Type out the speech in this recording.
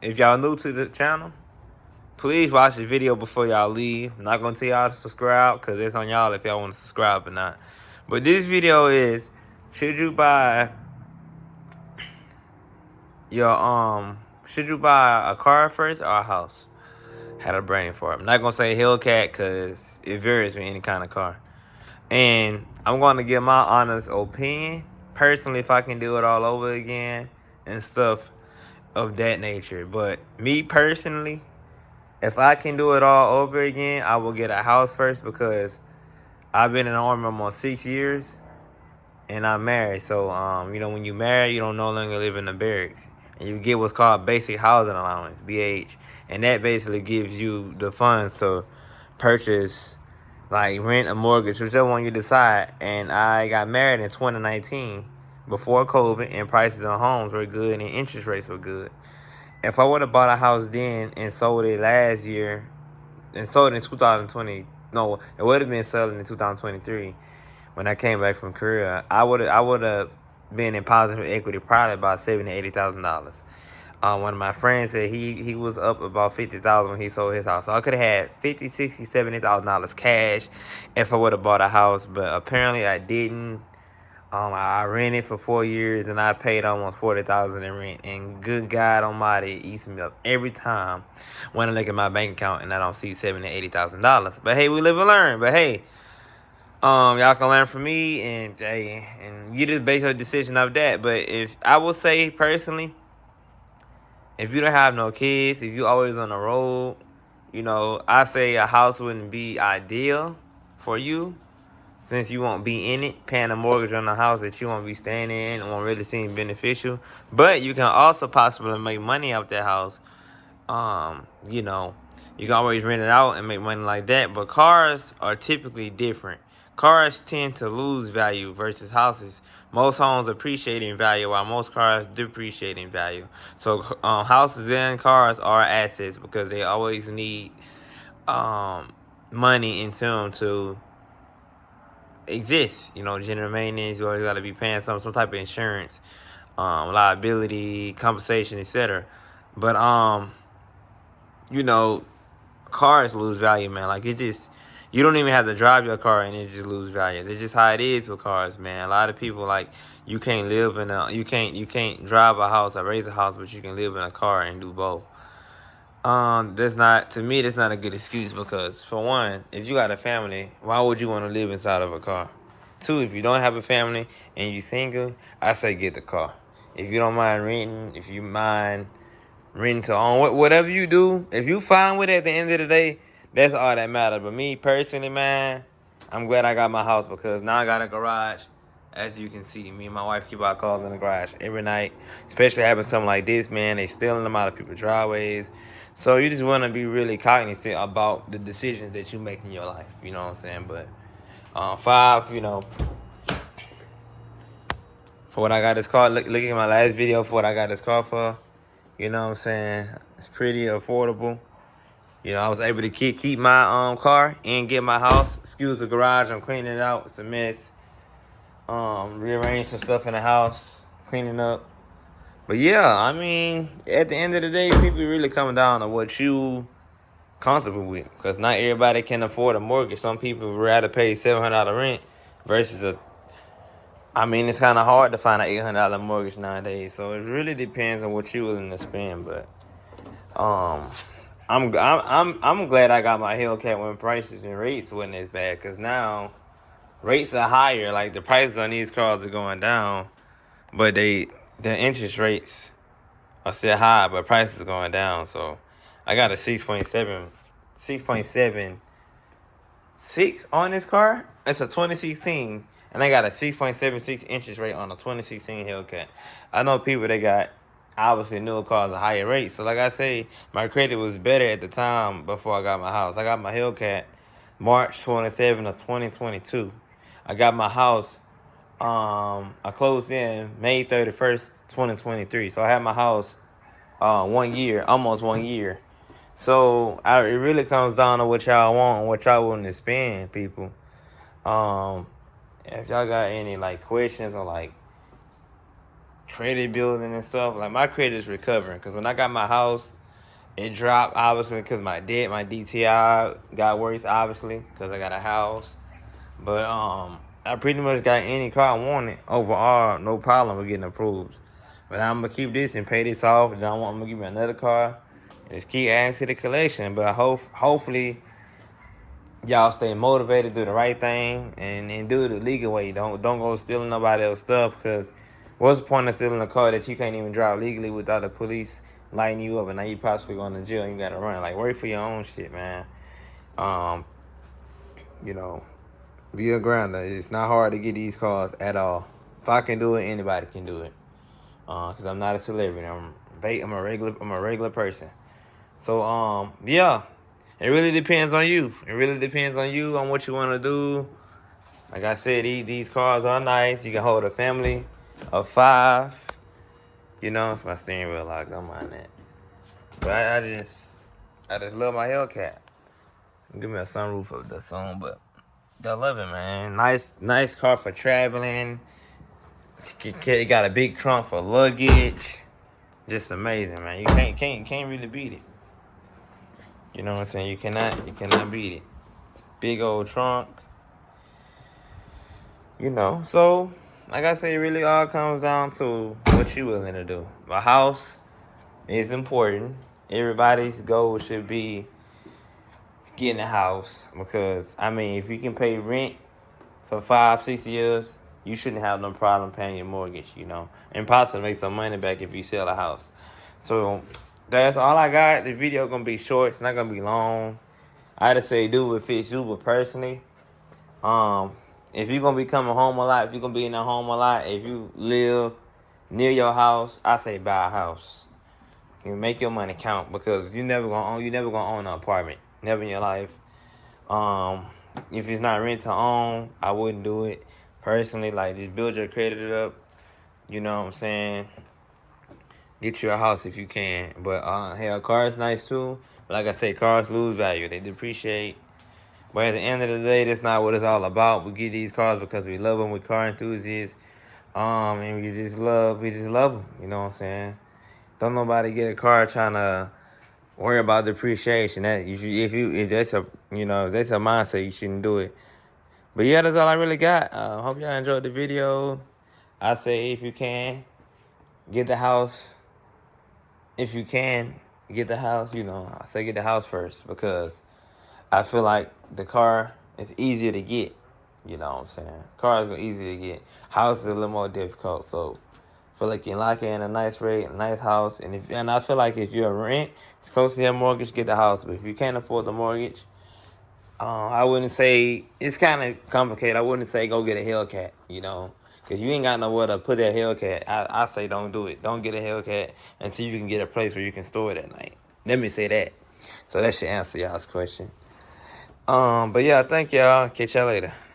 If y'all new to the channel, please watch the video before y'all leave. I'm not gonna tell y'all to subscribe because it's on y'all if y'all want to subscribe or not. But this video is, should you buy should you buy a car first or a house? Had a brain for it. I'm not gonna say Hellcat because it varies with any kind of car. And I'm gonna give my honest opinion. Personally, if I can do it all over again and stuff of that nature. But me personally, if I can do it all over again, I will get a house first because I've been in the Army almost 6 years and I'm married. So, when you marry, you don't no longer live in the barracks. And you get what's called basic housing allowance, BH. And that basically gives you the funds to purchase, like rent, a mortgage, whichever one you decide. And I got married in 2019 before COVID, and prices on homes were good and interest rates were good. If I would have bought a house then and sold it last year, and sold it in 2020, no, it would have been sold in 2023 when I came back from Korea. I would have been in positive equity probably about $70,000-$80,000. One of my friends said he was up about $50,000 when he sold his house. So I could have had $50,000, $60,000, $70,000 cash if I would have bought a house, but apparently I didn't. I rented for 4 years and I paid almost $40,000 in rent. And good God Almighty, it eats me up every time when I look at my bank account and I don't see $70,000-$80,000. But hey, we live and learn. But hey, y'all can learn from me, and hey, and you just base your decision off that. But if I will say personally, if you don't have no kids, if you always on the road, I say a house wouldn't be ideal for you. Since you won't be in it, paying a mortgage on a house that you won't be staying in, won't really seem beneficial. But you can also possibly make money off that house. You can always rent it out and make money like that. But cars are typically different. Cars tend to lose value versus houses. Most homes appreciate in value while most cars depreciate in value. So houses and cars are assets because they always need money into them to exist. General maintenance, you always got to be paying some type of insurance, liability, compensation, etc. But cars lose value, man. Like, you don't even have to drive your car and it just lose value. That's just how it is with cars, man. A lot of people, like, you can't drive a house or raise a house, but you can live in a car and do both. That's not a good excuse because, for one, if you got a family, why would you want to live inside of a car? Two, if you don't have a family and you single, I say get the car. If you don't mind renting, if you mind renting to own, whatever you do, if you fine with it at the end of the day, that's all that matters. But me personally, man, I'm glad I got my house because now I got a garage. As you can see, me and my wife keep our cars in the garage every night. Especially having something like this, man. They stealing them out of people's driveways. So you just want to be really cognizant about the decisions that you make in your life. You know what I'm saying? But for what I got this car, look at my last video for what I got this car for. You know what I'm saying? It's pretty affordable. I was able to keep my car and get my house. Excuse the garage, I'm cleaning it out. It's a mess. Rearrange some stuff in the house, cleaning up. But yeah, I mean, at the end of the day, people really coming down to what you comfortable with. Because not everybody can afford a mortgage. Some people would rather pay $700 rent versus it's kind of hard to find an $800 mortgage nowadays. So it really depends on what you're willing to spend. But I'm glad I got my Hellcat when prices and rates wasn't as bad. Because now rates are higher. Like, the prices on these cars are going down, but the interest rates are still high, but prices are going down. So I got a 6.76 on this car. It's a 2016, and I got a 6.76 interest rate on a 2016 Hellcat. I know people that got obviously newer cars at higher rates. So like I say, my credit was better at the time before I got my house. I got my Hellcat March 27 of 2022. I got my house, I closed in May 31st, 2023. So I had my house 1 year, almost 1 year. So it really comes down to what y'all want and what y'all willing to spend, people. If y'all got any questions or credit building and stuff. Like my credit is recovering because when I got my house, it dropped obviously because my DTI got worse obviously because I got a house. But I pretty much got any car I wanted overall, no problem with getting approved. But I'm gonna keep this and pay this off. And I'm gonna give me another car. And just keep adding to the collection. But hopefully y'all stay motivated, do the right thing, and do it the legal way. Don't go stealing nobody else's stuff, because what's the point of stealing a car that you can't even drive legally without the police lighting you up and now you possibly going to jail and you gotta run? Like, work for your own shit, man. You know, be a grinder. It's not hard to get these cars at all. If I can do it, anybody can do it. Cause I'm not a celebrity. I'm a regular person. So yeah. It really depends on you. It really depends on you, on what you want to do. Like I said, these cars are nice. You can hold a family of 5. You know, it's my steering wheel lock. Don't mind that. But I just love my Hellcat. Give me a sunroof of the song, but I love it, man. Nice car for traveling. It got a big trunk for luggage. Just amazing, man. You can't really beat it. You know what I'm saying? You cannot beat it. Big old trunk. You know, so like I say, it really all comes down to what you willing to do. A house is important. Everybody's goal should be getting a house, because I mean, if you can pay rent for 5-6 years, you shouldn't have no problem paying your mortgage, you know, and possibly make some money back if you sell a house. So that's all I got. The video gonna be short. It's not gonna be long. I just say do what fits you, but personally, if you're gonna be coming home a lot, if you're gonna be in the home a lot, if you live near your house, I say buy a house. You make your money count, because you never gonna own an apartment. Never in your life. If it's not rent to own, I wouldn't do it. Personally, like, just build your credit up. You know what I'm saying? Get you a house if you can. But hey, a car is nice too. But like I say, cars lose value. They depreciate. But at the end of the day, that's not what it's all about. We get these cars because we love them. We're car enthusiasts. And we just love them. You know what I'm saying? Don't nobody get a car trying to worry about depreciation. That if that's a mindset, you shouldn't do it. But yeah, that's all I really got. Hope y'all enjoyed the video. I say if you can, get the house. If you can, get the house. You know, I say get the house first, because I feel like the car is easier to get. You know what I'm saying? Car is easier to get. House is a little more difficult. So I feel like you can lock in a nice rate, a nice house. And I feel like if you're a rent, it's close to your mortgage, get the house. But if you can't afford the mortgage, I wouldn't say, it's kind of complicated. I wouldn't say go get a Hellcat, you know, because you ain't got nowhere to put that Hellcat. I say don't do it. Don't get a Hellcat until you can get a place where you can store it at night. Let me say that. So that should answer y'all's question. But yeah, thank y'all. Catch y'all later.